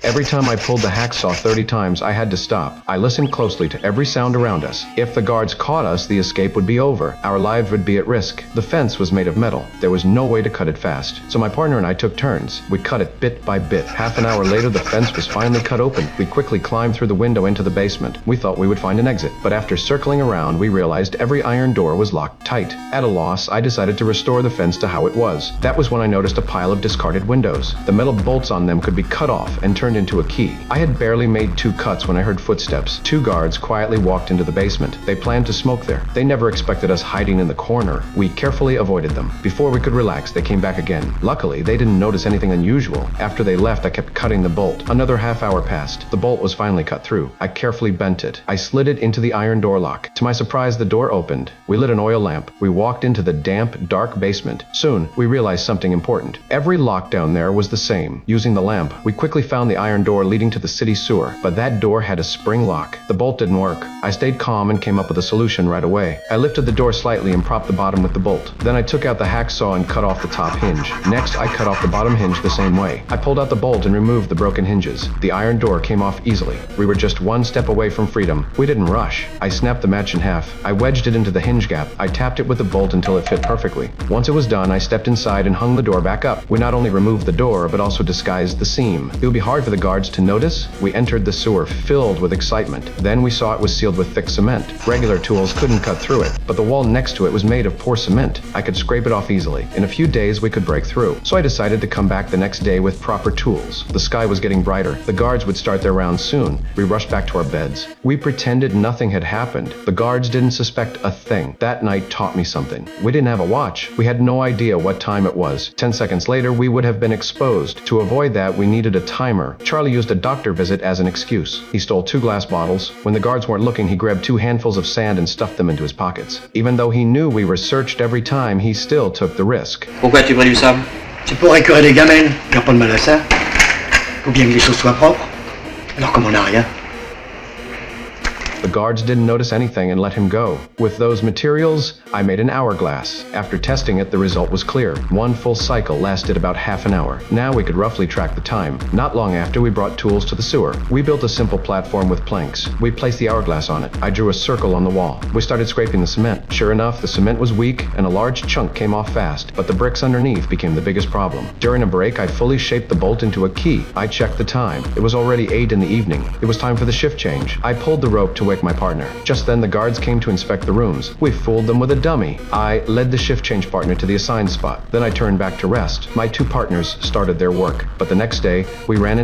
Every time I pulled the hacksaw 30 times, I had to stop. I listened closely to every sound around us. If the guards caught us, the escape would be over. Our lives would be at risk. The fence was made of metal. There was no way to cut it fast. So my partner and I took turns. We cut it bit by bit. Half an hour later, the fence was finally cut open. We quickly climbed through the window into the basement. We thought we would find an exit, but after circling around, we realized every iron door was locked tight. At a loss, I decided to restore the fence to how it was. That was when I noticed a pile of discarded windows. The metal bolts on them could be cut off and turned into a key. I had barely made 2 cuts when I heard footsteps. 2 guards quietly walked into the basement. They planned to smoke there. They never expected us hiding in the corner. We carefully avoided them. Before we could relax, they came back again. Luckily, they didn't notice anything unusual. After they left, I kept cutting the bolt. Another half hour passed. The bolt was finally cut through. I carefully bent it. I slid it into the iron door lock. To my surprise, the door opened. We lit an oil lamp. We walked into the damp, dark basement. Soon, we realized something important. Every lock down there was the same. Using the lamp, we quickly found the iron door leading to the city sewer, but that door had a spring lock. The bolt didn't work. I stayed calm and came up with a solution right away. I lifted the door slightly and propped the bottom with the bolt. Then I took out the hacksaw and cut off the top hinge. Next, I cut off the bottom hinge the same way. I pulled out the bolt and removed the broken hinges. The iron door came off easily. We were just one step away from freedom. We didn't rush. I snapped the match in half. I wedged it into the hinge gap. I tapped it with the bolt until it fit perfectly. Once it was done, I stepped inside and hung the door back up. We not only removed the door, but also disguised the seam. It would be hard for the guards to notice. We entered the sewer filled with excitement. Then we saw it was sealed with thick cement. Regular tools couldn't cut through it, but the wall next to it was made of poor cement. I could scrape it off easily. In a few days, we could break through. So I decided to come back the next day with proper tools. The sky was getting brighter. The guards would start their rounds soon. We rushed back to our beds. We pretended nothing had happened. The guards didn't suspect a thing. That night taught me something. We didn't have a watch. We had no idea what time it was. 10 seconds later, we would have been exposed. To avoid that, we needed a timer. Charlie used a doctor visit as an excuse. He stole 2 glass bottles. When the guards weren't looking, he grabbed 2 handfuls of sand and stuffed them into his pockets. Even though he knew we were searched every time, he still took the risk. Pourquoi tu brûles du sable? C'est pour écœurer les gamelles, faire pas de mal à ça. Faut bien que les choses soient propres. Alors comme on n'a rien. The guards didn't notice anything and let him go. With those materials, I made an hourglass. After testing it, the result was clear. 1 full cycle lasted about half an hour. Now we could roughly track the time. Not long after, we brought tools to the sewer. We built a simple platform with planks. We placed the hourglass on it. I drew a circle on the wall. We started scraping the cement. Sure enough, the cement was weak and a large chunk came off fast, but the bricks underneath became the biggest problem. During a break, I fully shaped the bolt into a key. I checked the time. It was already 8 in the evening. It was time for the shift change. I pulled the rope to wake my partner. Just then, the guards came to inspect the rooms. We fooled them with a dummy. I led the shift change partner to the assigned spot. Then I turned back to rest. My 2 partners started their work. But the next day, we ran into